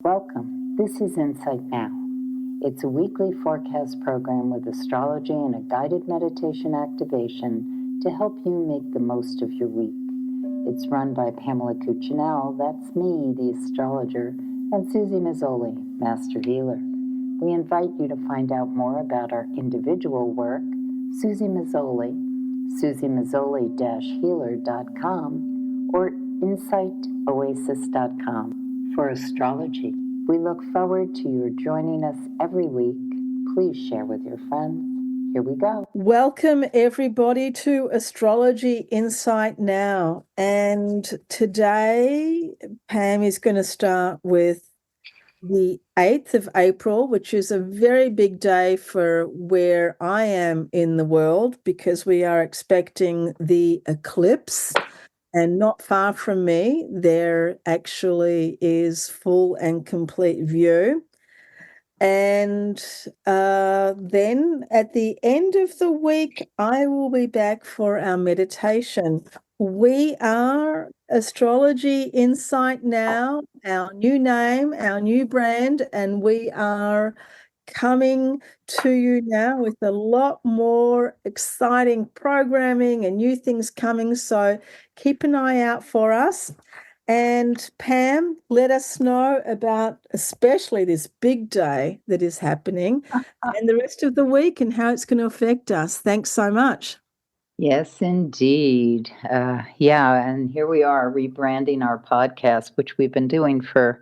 Welcome. This is Insight Now. It's a weekly forecast program with astrology and a guided meditation activation to help you make the most of your week. It's run by Pamela Cucinell, that's me, the astrologer, and Suzy Meszoly, master healer. We invite you to find out more about our individual work, Suzy Meszoly, SuzyMeszoly-healer.com, or insightoasis.com. For astrology, we look forward to your joining us every week. Please share with your friends. Here we go. Welcome, everybody, to Astrology Insight Now. And today, Pam is going to start with the 8th of April, which is a very big day for where I am in the world because we are expecting the eclipse. And not far from me, there actually is full and complete view. And then at the end of the week, I will be back for our meditation. We are Astrology Insight Now, our new name, our new brand, and we are coming to you now with a lot more exciting programming and new things coming. So keep an eye out for us. And Pam, let us know about especially this big day that is happening and the rest of the week and how it's going to affect us. Thanks so much. Yes, indeed. And here we are rebranding our podcast, which we've been doing for,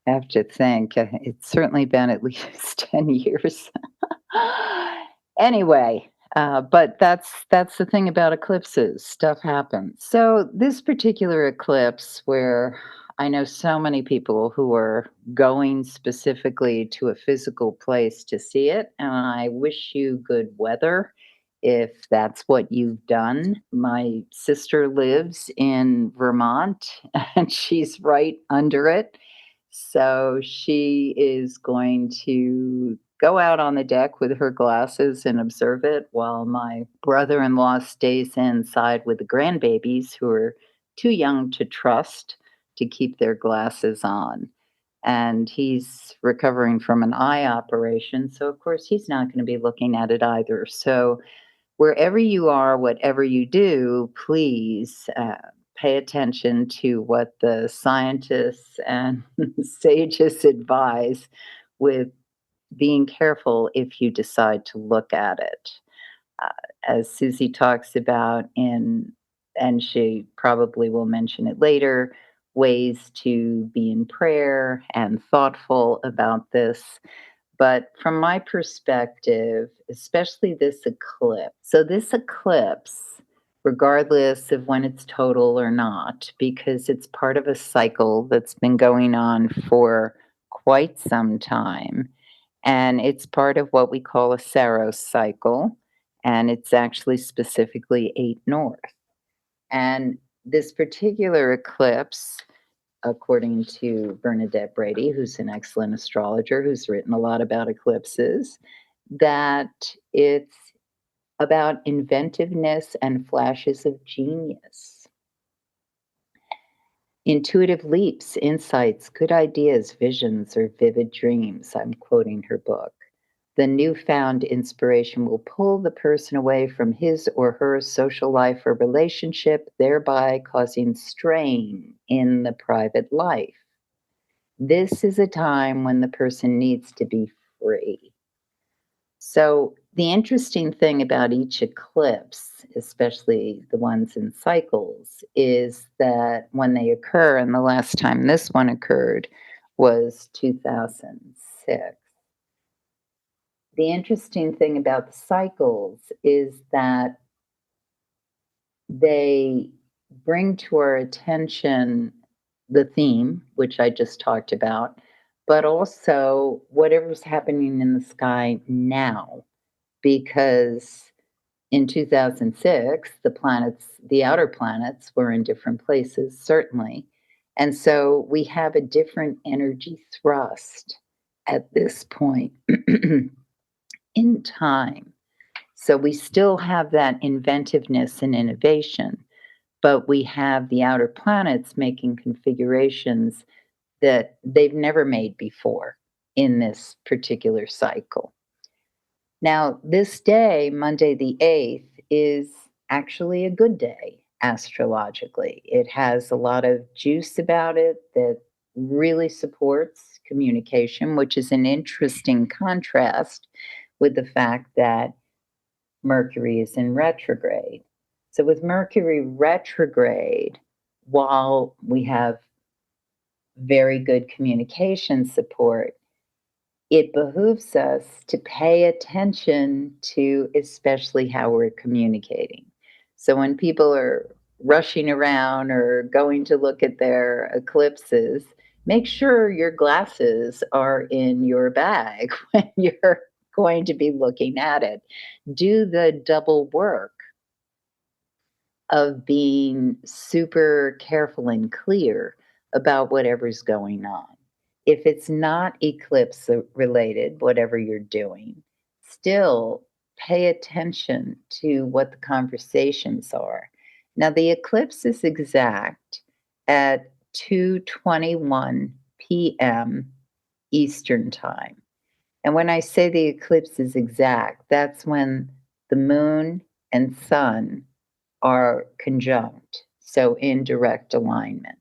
I have to think, it's certainly been at least 10 years. Anyway, but that's the thing about eclipses. Stuff happens. So this particular eclipse, where I know so many people who are going specifically to a physical place to see it, and I wish you good weather if that's what you've done. My sister lives in Vermont, and she's right under it. So she is going to go out on the deck with her glasses and observe it while my brother-in-law stays inside with the grandbabies who are too young to trust to keep their glasses on. And he's recovering from an eye operation, so of course he's not going to be looking at it either. So wherever you are, whatever you do, please pay attention to what the scientists and sages advise, with being careful if you decide to look at it. As Suzy talks about and she probably will mention it later, ways to be in prayer and thoughtful about this. But from my perspective, especially this eclipse, so this eclipse, regardless of when it's total or not, because it's part of a cycle that's been going on for quite some time, and it's part of what we call a Saros cycle, and it's actually specifically 8 north. And this particular eclipse, according to Bernadette Brady, who's an excellent astrologer who's written a lot about eclipses, that it's about inventiveness and flashes of genius. Intuitive leaps, insights, good ideas, visions, or vivid dreams. I'm quoting her book. The newfound inspiration will pull the person away from his or her social life or relationship, thereby causing strain in the private life. This is a time when the person needs to be free. So the interesting thing about each eclipse, especially the ones in cycles, is that when they occur, and the last time this one occurred was 2006. The interesting thing about the cycles is that they bring to our attention the theme, which I just talked about, but also whatever's happening in the sky now. Because in 2006, the outer planets were in different places, certainly. And so we have a different energy thrust at this point in time. So we still have that inventiveness and innovation, but we have the outer planets making configurations that they've never made before in this particular cycle. Now, this day, Monday the 8th, is actually a good day astrologically. It has a lot of juice about it that really supports communication, which is an interesting contrast with the fact that Mercury is in retrograde. So, with Mercury retrograde, while we have very good communication support, it behooves us to pay attention to especially how we're communicating. So when people are rushing around or going to look at their eclipses, make sure your glasses are in your bag when you're going to be looking at it. Do the double work of being super careful and clear about whatever's going on. If it's not eclipse related, whatever you're doing, still pay attention to what the conversations are. Now, the eclipse is exact at 2:21 p.m. Eastern Time. And when I say the eclipse is exact, that's when the moon and sun are conjunct, so in direct alignment.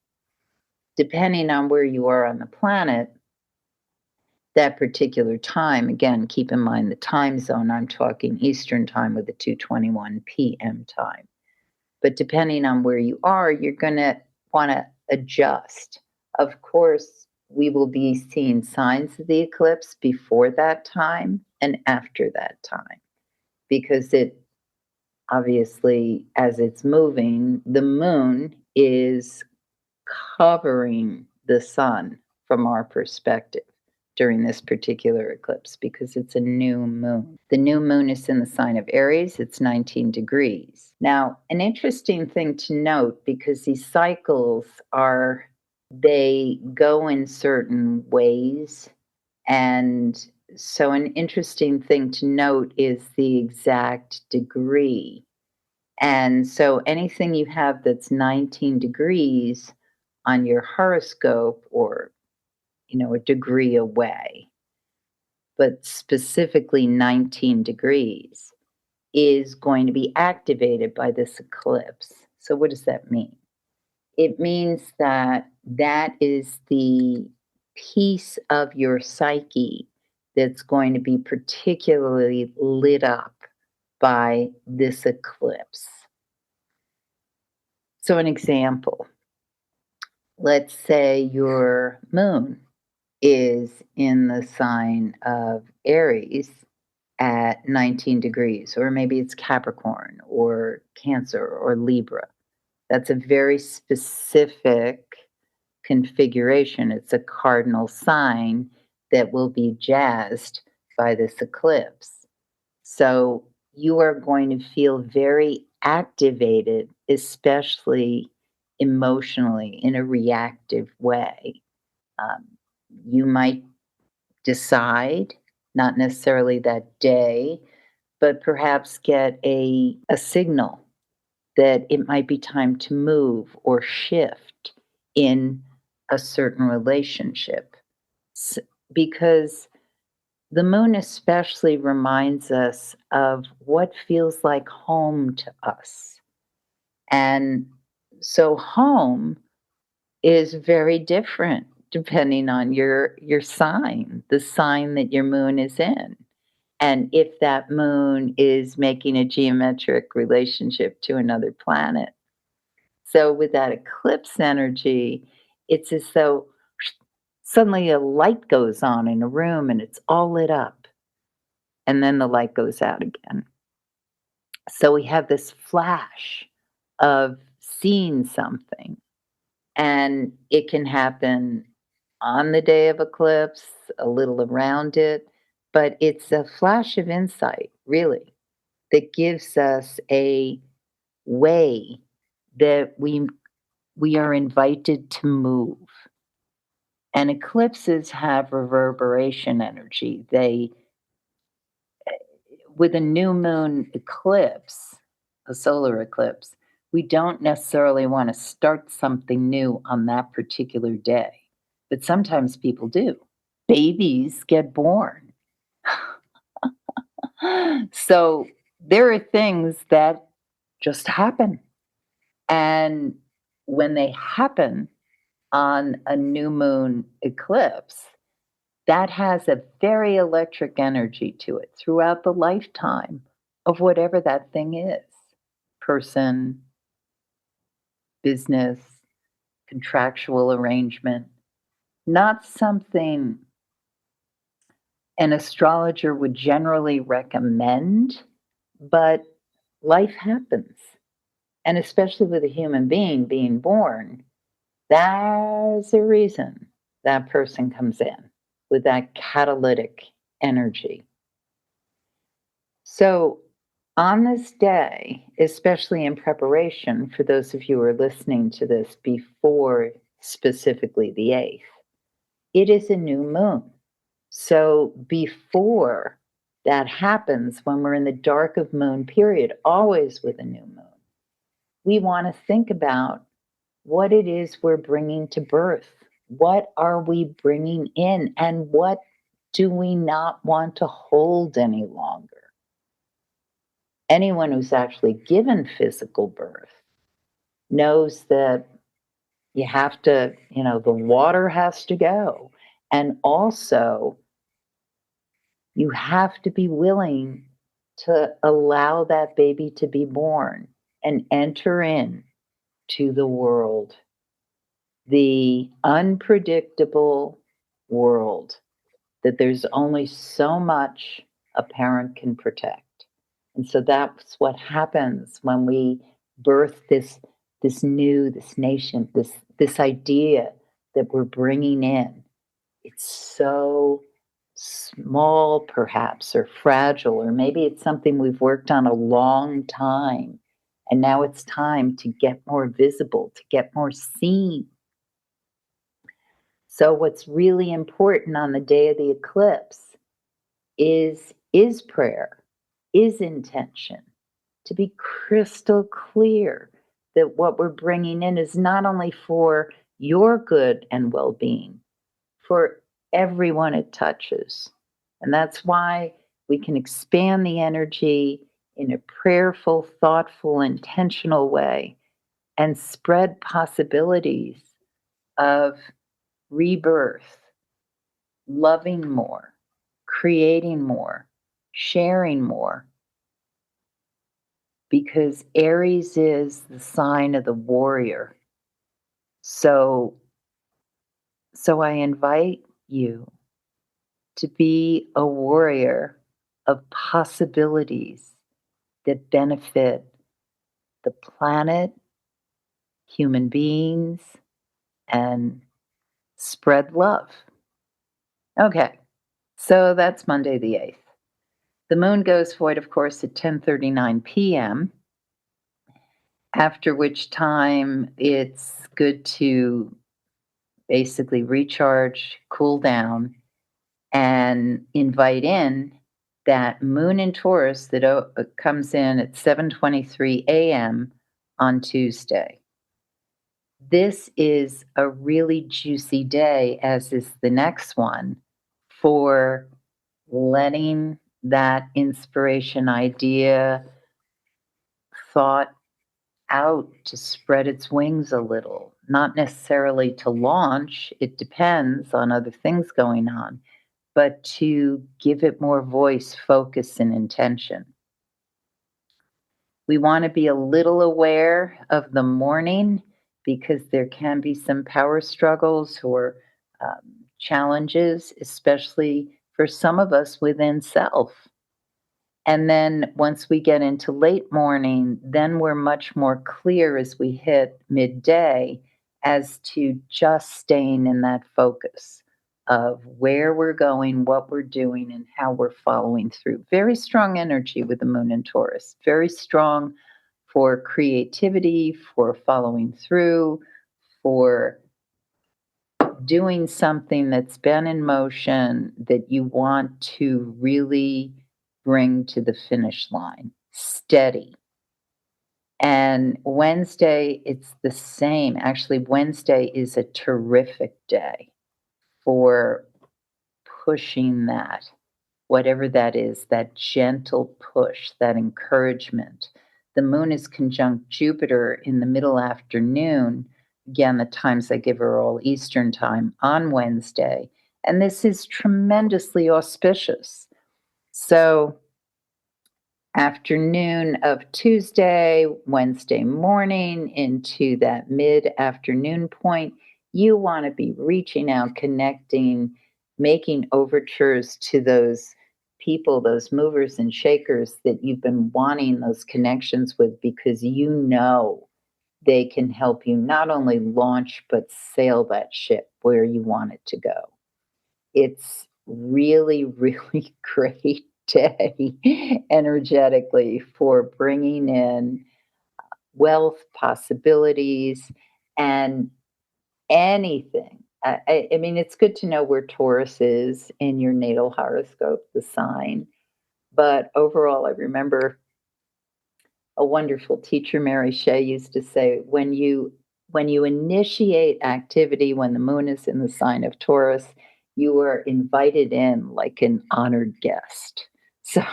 Depending on where you are on the planet, that particular time, again, keep in mind the time zone, I'm talking Eastern time with the 2:21 p.m. time. But depending on where you are, you're going to want to adjust. Of course, we will be seeing signs of the eclipse before that time and after that time because it obviously, as it's moving, the moon is covering the sun from our perspective during this particular eclipse because it's a new moon. The new moon is in the sign of Aries, it's 19 degrees. Now, an interesting thing to note because these cycles are, they go in certain ways. And so, an interesting thing to note is the exact degree. And so, anything you have that's 19 degrees on your horoscope or, a degree away, but specifically 19 degrees, is going to be activated by this eclipse. So, what does that mean? It means that that is the piece of your psyche that's going to be particularly lit up by this eclipse. So, an example, let's say your moon is in the sign of Aries at 19 degrees, or maybe it's Capricorn or Cancer or Libra. That's a very specific configuration. It's a cardinal sign that will be jazzed by this eclipse. So you are going to feel very activated, especially emotionally in a reactive way. Um, you might decide, not necessarily that day, but perhaps get a signal that it might be time to move or shift in a certain relationship. Because the moon especially reminds us of what feels like home to us. And so home is very different depending on your sign, the sign that your moon is in. And if that moon is making a geometric relationship to another planet. So with that eclipse energy, it's as though suddenly a light goes on in a room and it's all lit up. And then the light goes out again. So we have this flash of seeing something. And it can happen on the day of eclipse, a little around it, but it's a flash of insight, really, that gives us a way that we are invited to move. And eclipses have reverberation energy. They, with a new moon eclipse, a solar eclipse, we don't necessarily want to start something new on that particular day. but sometimes people do. Babies get born. So there are things that just happen. And when they happen on a new moon eclipse, that has a very electric energy to it throughout the lifetime of whatever that thing is: person, business, contractual arrangement. Not something an astrologer would generally recommend, but life happens. And especially with a human being being born, there's a reason that person comes in with that catalytic energy. So, on this day, especially in preparation for those of you who are listening to this before specifically the 8th, it is a new moon. So, before that happens, when we're in the dark of moon period, always with a new moon, we want to think about what it is we're bringing to birth. What are we bringing in? And what do we not want to hold any longer? Anyone who's actually given physical birth knows that you have to, the water has to go. And also, you have to be willing to allow that baby to be born and enter in to the world, the unpredictable world that there's only so much a parent can protect. And so that's what happens when we birth this nation, this idea that we're bringing in. It's so small, perhaps, or fragile, or maybe it's something we've worked on a long time. And now it's time to get more visible, to get more seen. So, what's really important on the day of the eclipse is prayer, is intention, to be crystal clear that what we're bringing in is not only for your good and well-being, for everyone it touches. And that's why we can expand the energy in a prayerful, thoughtful, intentional way and spread possibilities of rebirth, loving more, creating more, sharing more. Because Aries is the sign of the warrior. So I invite you to be a warrior of possibilities that benefit the planet, human beings, and spread love. Okay, so that's Monday the 8th. The moon goes void, of course, at 10:39 p.m., after which time it's good to basically recharge, cool down, and invite in that moon in Taurus that comes in at 7:23 a.m. on Tuesday. This is a really juicy day, as is the next one, for letting that inspiration, idea, thought out to spread its wings a little, not necessarily to launch. It depends on other things going on, but to give it more voice, focus, and intention. We want to be a little aware of the morning because there can be some power struggles or challenges, especially for some of us within self. And then once we get into late morning, then we're much more clear as we hit midday as to just staying in that focus of where we're going, what we're doing, and how we're following through. Very strong energy with the moon in Taurus, very strong for creativity, for following through, for doing something that's been in motion that you want to really bring to the finish line. Steady. And Wednesday, it's the same. Actually, Wednesday is a terrific day for pushing that, whatever that is, that gentle push, that encouragement. The moon is conjunct Jupiter in the middle afternoon. Again, the times I give are all Eastern time on Wednesday. And this is tremendously auspicious. So, afternoon of Tuesday, Wednesday morning into that mid afternoon point, you want to be reaching out, connecting, making overtures to those people, those movers and shakers that you've been wanting those connections with because you know they can help you not only launch but sail that ship where you want it to go. It's really, really great day energetically for bringing in wealth, possibilities, and anything. I mean, it's good to know where Taurus is in your natal horoscope, the sign. But overall, I remember a wonderful teacher, Mary Shea, used to say, when you initiate activity when the moon is in the sign of Taurus, you are invited in like an honored guest. So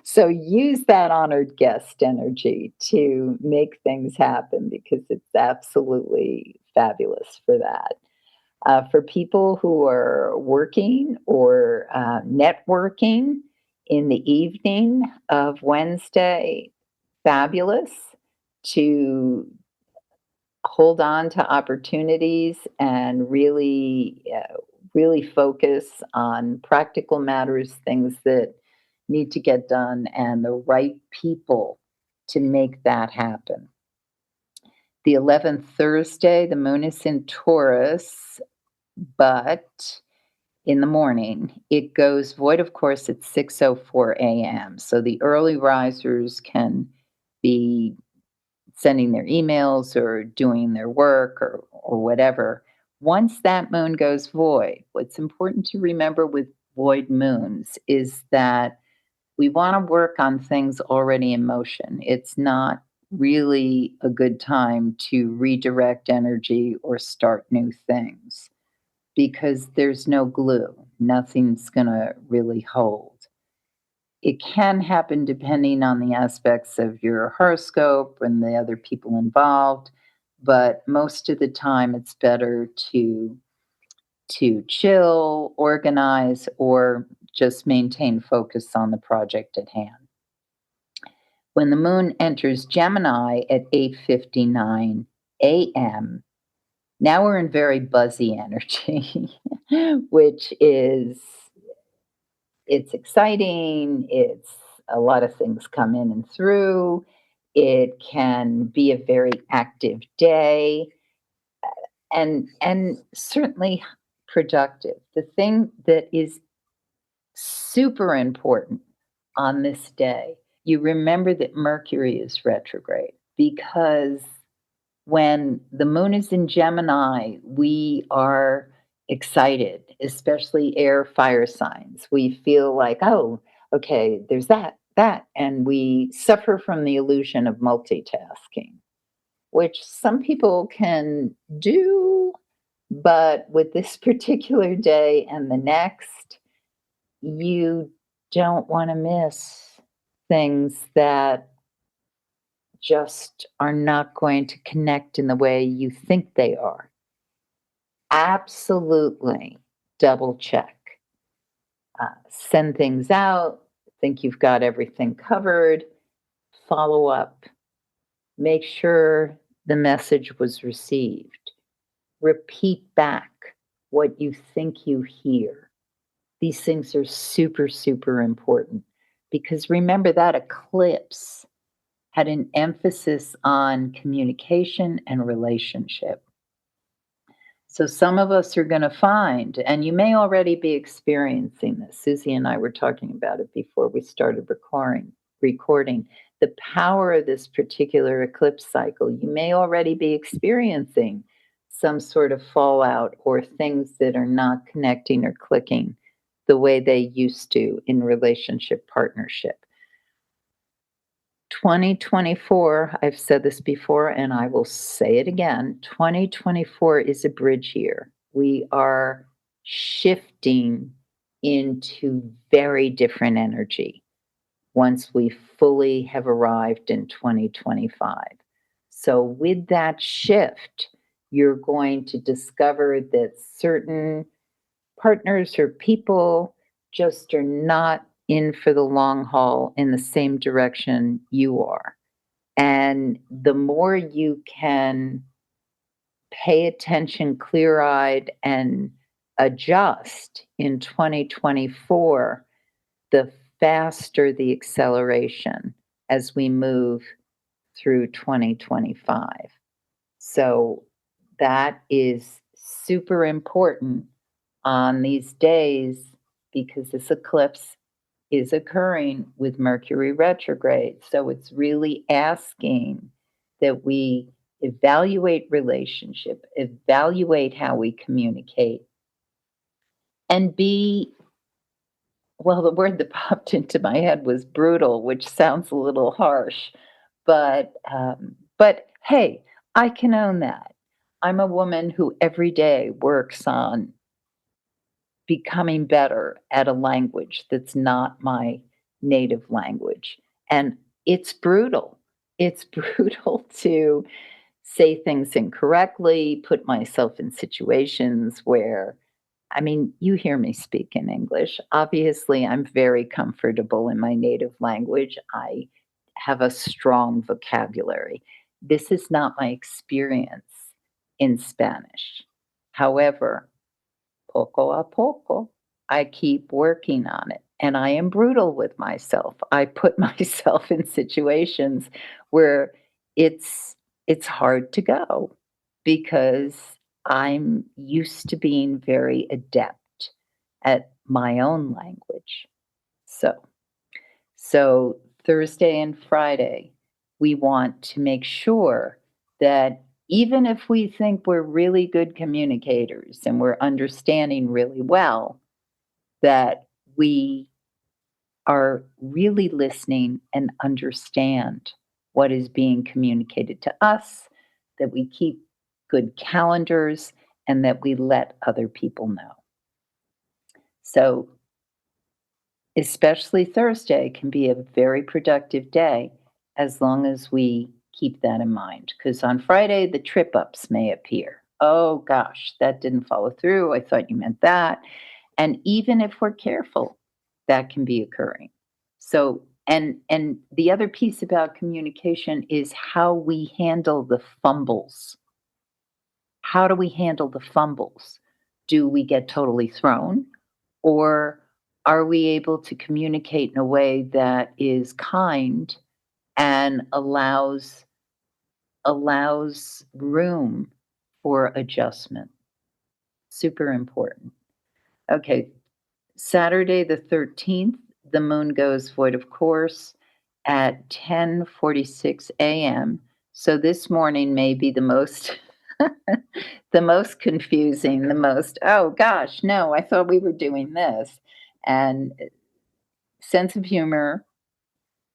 so use that honored guest energy to make things happen because it's absolutely fabulous for that. For people who are working or networking in the evening of Wednesday, fabulous to hold on to opportunities and really focus on practical matters, things that need to get done, and the right people to make that happen. The 11th Thursday, the moon is in Taurus, but in the morning, it goes void, of course, at 6:04 a.m. So the early risers can be sending their emails or doing their work or whatever. Once that moon goes void, what's important to remember with void moons is that we want to work on things already in motion. It's not really a good time to redirect energy or start new things because there's no glue. Nothing's going to really hold. It can happen depending on the aspects of your horoscope and the other people involved, but most of the time it's better to chill, organize, or just maintain focus on the project at hand. When the moon enters Gemini at 8:59 a.m., now we're in very buzzy energy, which is it's exciting, it's a lot of things come in and through. It can be a very active day and certainly productive. The thing that is super important on this day, you remember that Mercury is retrograde because when the moon is in Gemini, we are excited, especially air fire signs. We feel like, oh, okay, there's that. And we suffer from the illusion of multitasking, which some people can do. But with this particular day and the next, you don't want to miss things that just are not going to connect in the way you think they are. Absolutely double check. Send things out, think you've got everything covered, follow up, make sure the message was received. Repeat back what you think you hear. These things are super, super important because remember that eclipse had an emphasis on communication and relationship. So some of us are going to find, and you may already be experiencing this. Susie and I were talking about it before we started recording the power of this particular eclipse cycle. You may already be experiencing some sort of fallout or things that are not connecting or clicking the way they used to in relationship partnership. 2024, I've said this before and I will say it again, 2024 is a bridge year. We are shifting into very different energy once we fully have arrived in 2025. So, with that shift, you're going to discover that certain partners or people just are not in for the long haul in the same direction you are. And the more you can pay attention clear eyed and adjust in 2024, the faster the acceleration as we move through 2025. So that is super important on these days because this eclipse is occurring with Mercury retrograde. So it's really asking that we evaluate relationship, evaluate how we communicate, and be, well, the word that popped into my head was brutal, which sounds a little harsh, but hey, I can own that. I'm a woman who every day works on becoming better at a language that's not my native language. And it's brutal. It's brutal to say things incorrectly, put myself in situations where, I mean, you hear me speak in English. Obviously, I'm very comfortable in my native language. I have a strong vocabulary. This is not my experience in Spanish. However, poco a poco, I keep working on it. And I am brutal with myself. I put myself in situations where it's it's hard to go because I'm used to being very adept at my own language. So Thursday and Friday, we want to make sure that even if we think we're really good communicators and we're understanding really well, that we are really listening and understand what is being communicated to us, that we keep good calendars, and that we let other people know. So especially Thursday can be a very productive day as long as we keep that in mind. Because on Friday, the trip ups may appear. Oh gosh, that didn't follow through. I thought you meant that. And even if we're careful, that can be occurring. So, and the other piece about communication is how we handle the fumbles. How do we handle the fumbles? Do we get totally thrown? Or are we able to communicate in a way that is kind and allows room for adjustment? Super important. Okay, Saturday the 13th, the moon goes void of course at 10:46 a.m. So this morning may be the most the most confusing, the most, oh gosh, no, I thought we were doing this. And sense of humor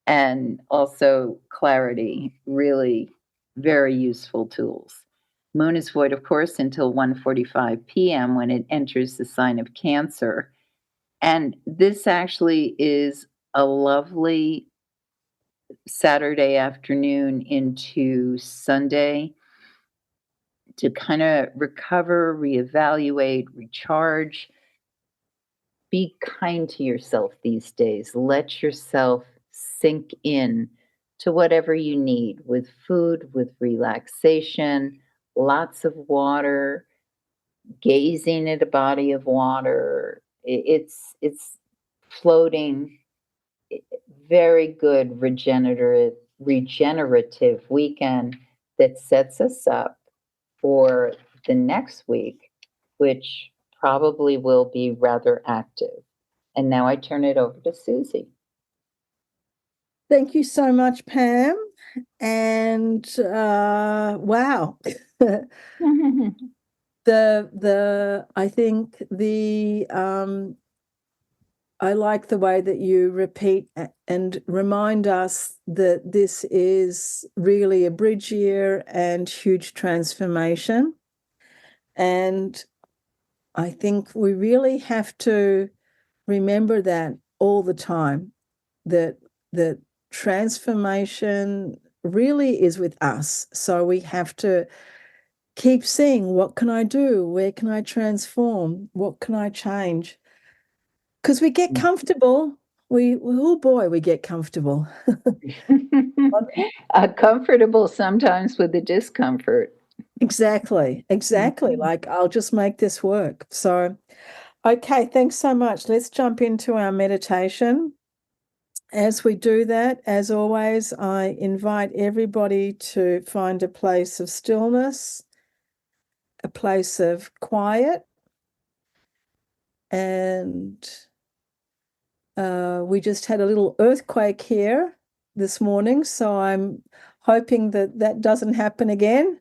and also clarity, really very useful tools. Moon is void, of course, until 1:45 p.m. when it enters the sign of Cancer. And this actually is a lovely Saturday afternoon into Sunday to kind of recover, reevaluate, recharge. Be kind to yourself these days. Let yourself sink in to whatever you need with food, with relaxation, lots of water, gazing at a body of water. It's floating. Very good regenerative weekend that sets us up for the next week, which probably will be rather active. And now I turn it over to Suzy. Thank you so much, Pam. And wow. The I think the I like the way that you repeat and remind us that this is really a bridge year and huge transformation. And I think we really have to remember that all the time, that transformation really is with us. So we have to keep seeing, what can I do? Where can I transform? What can I change? Because we get comfortable. Oh boy, we get comfortable. Comfortable sometimes with the discomfort. Exactly. Mhm. Like, I'll just make this work. So, okay, thanks so much. Let's jump into our meditation. As we do that, as always, I invite everybody to find a place of stillness, a place of quiet, and we just had a little earthquake here this morning, so I'm hoping that that doesn't happen again.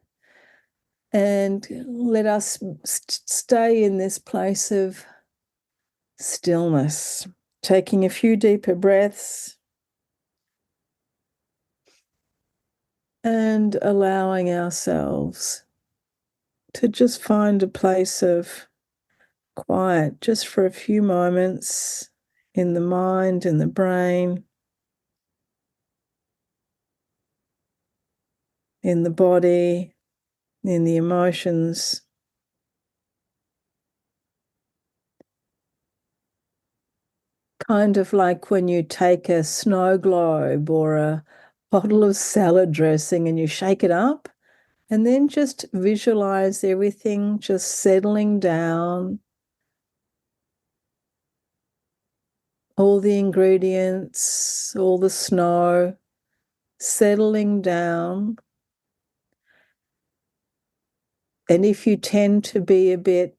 And let us stay in this place of stillness, taking a few deeper breaths and allowing ourselves to just find a place of quiet just for a few moments in the mind and the brain, in the body, in the emotions. Kind of like when you take a snow globe or a bottle of salad dressing and you shake it up, and then just visualize everything just settling down, all the ingredients, all the snow settling down. And if you tend to be a bit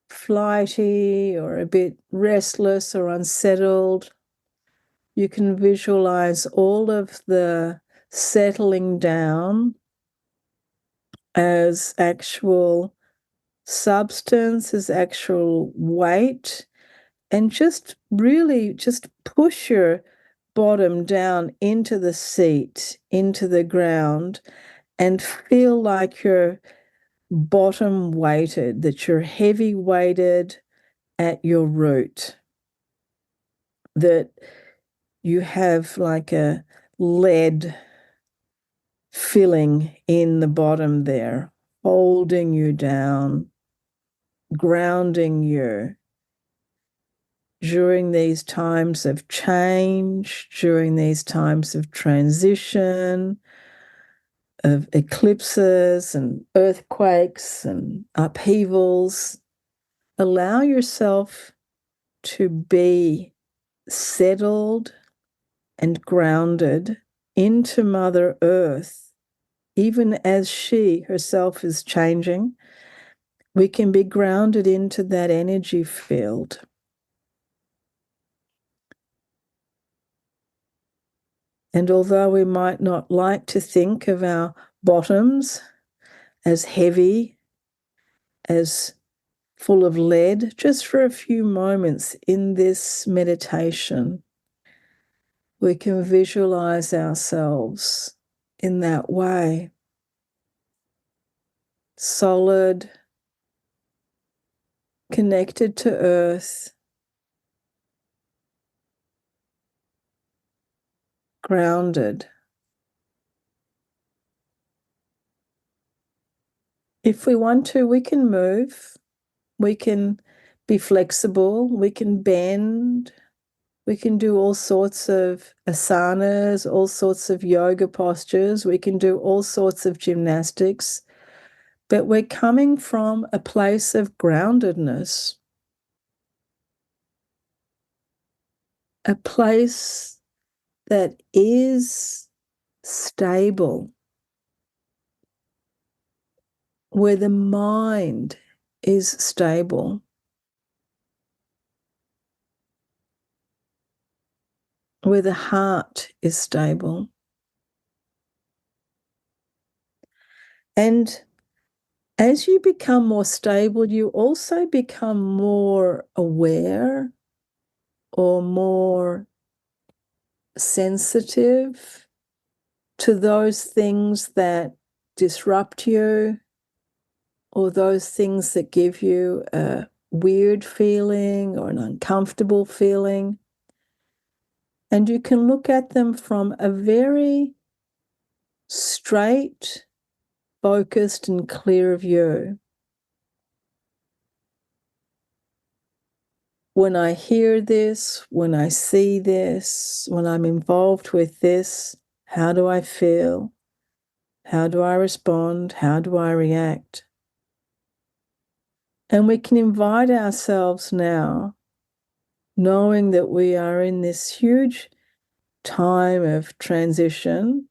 flighty or a bit restless or unsettled, you can visualize all of the settling down as actual substance, as actual weight, and just really just push your bottom down into the seat, into the ground, and feel like you're bottom weighted, that you're heavy weighted at your root, that you have like a lead filling in the bottom there, holding you down, grounding you during these times of change, during these times of transition, of eclipses and earthquakes and upheavals. Allow yourself to be settled and grounded into Mother Earth, even as she herself is changing. We can be grounded into that energy field. And although we might not like to think of our bottoms as heavy, as full of lead, just for a few moments in this meditation, we can visualize ourselves in that way. Solid, connected to earth, grounded. If we want to, we can move, we can be flexible, we can bend, we can do all sorts of asanas, all sorts of yoga postures, we can do all sorts of gymnastics, but we're coming from a place of groundedness, a place that is stable, where the mind is stable, where the heart is stable. And as you become more stable, you also become more aware or more sensitive to those things that disrupt you or those things that give you a weird feeling or an uncomfortable feeling. And you can look at them from a very straight, focused, and clear view. When I hear this, when I see this, when I'm involved with this, how do I feel? How do I respond? How do I react? And we can invite ourselves now, knowing that we are in this huge time of transition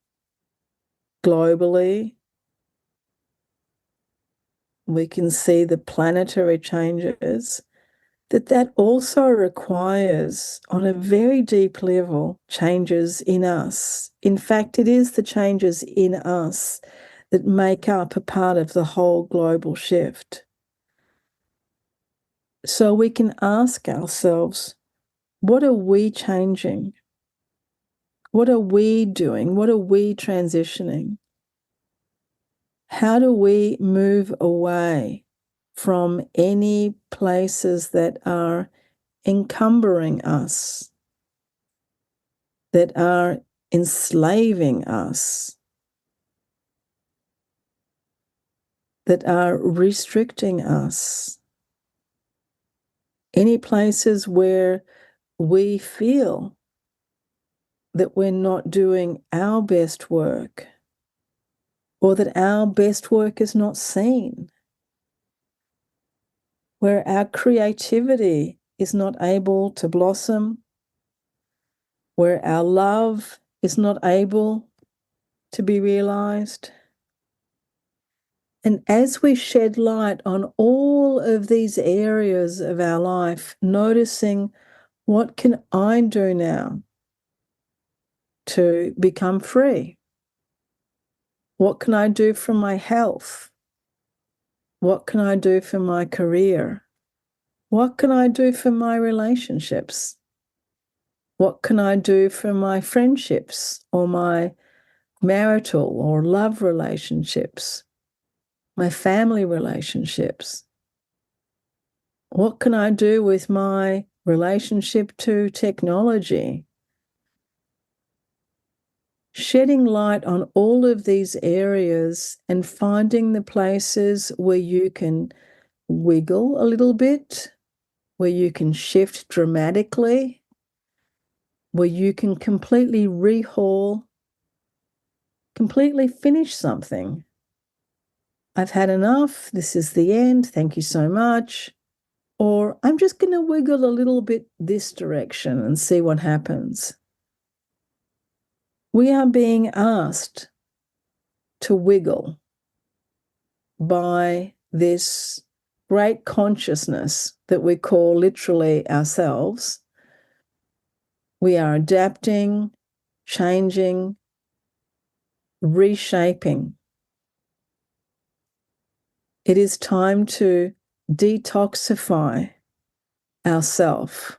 globally. We can see the planetary changes, that also requires, on a very deep level, changes in us. In fact, it is the changes in us that make up a part of the whole global shift. So we can ask ourselves, what are we changing? What are we doing? What are we transitioning? How do we move away from any places that are encumbering us, that are enslaving us, that are restricting us? Any places where we feel that we're not doing our best work, or that our best work is not seen, where our creativity is not able to blossom, where our love is not able to be realized. And as we shed light on all of these areas of our life, noticing, what can I do now to become free? What can I do for my health? What can I do for my career? What can I do for my relationships? What can I do for my friendships or my marital or love relationships, my family relationships? What can I do with my relationship to technology? Shedding light on all of these areas and finding the places where you can wiggle a little bit, where you can shift dramatically, where you can completely rehaul, completely finish something. I've had enough. This is the end. Thank you so much. Or I'm just going to wiggle a little bit this direction and see what happens. We are being asked to wiggle by this great consciousness that we call literally ourselves. We are adapting, changing, reshaping. It is time to detoxify ourself,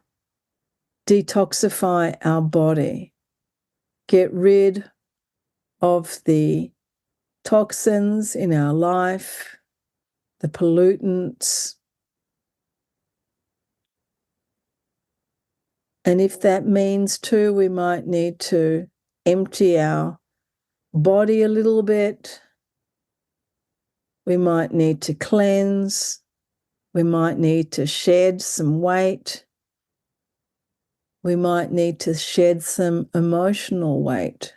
detoxify our body, get rid of the toxins in our life, the pollutants. And if that means too, we might need to empty our body a little bit. We might need to cleanse. We might need to shed some weight. We might need to shed some emotional weight.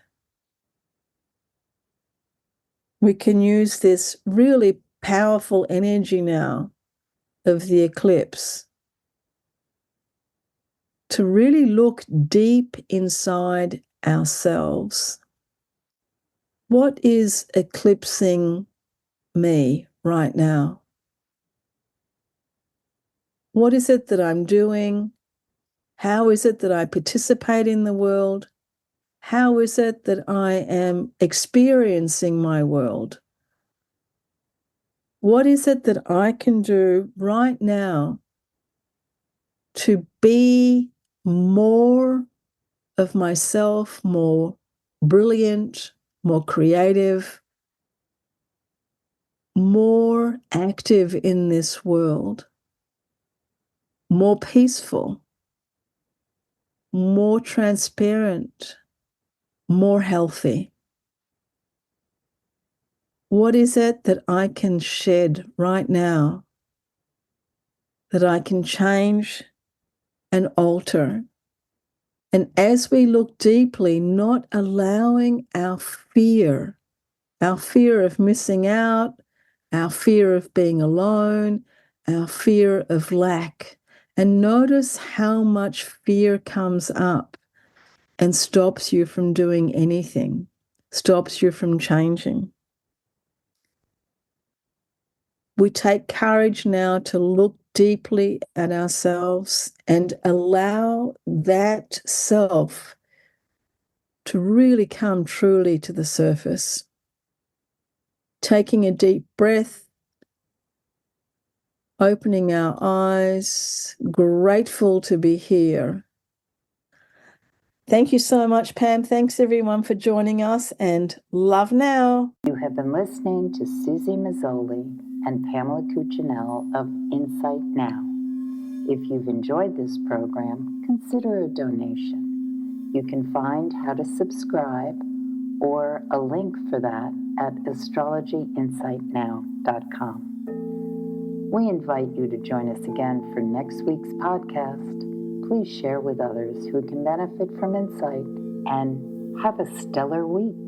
We can use this really powerful energy now of the eclipse to really look deep inside ourselves. What is eclipsing me right now? What is it that I'm doing? How is it that I participate in the world? How is it that I am experiencing my world? What is it that I can do right now to be more of myself, more brilliant, more creative, more active in this world, more peaceful, more transparent, more healthy? What is it that I can shed right now, that I can change and alter? And as we look deeply, not allowing our fear of missing out, our fear of being alone, our fear of lack, and notice how much fear comes up and stops you from doing anything, stops you from changing. We take courage now to look deeply at ourselves and allow that self to really come truly to the surface. Taking a deep breath, opening our eyes, grateful to be here. Thank you so much, Pam. Thanks everyone for joining us, and love now. You have been listening to Suzy Meszoly and Pamela Cucinell of Insight Now. If you've enjoyed this program, consider a donation. You can find how to subscribe or a link for that at astrologyinsightnow.com. We invite you to join us again for next week's podcast. Please share with others who can benefit from insight, and have a stellar week.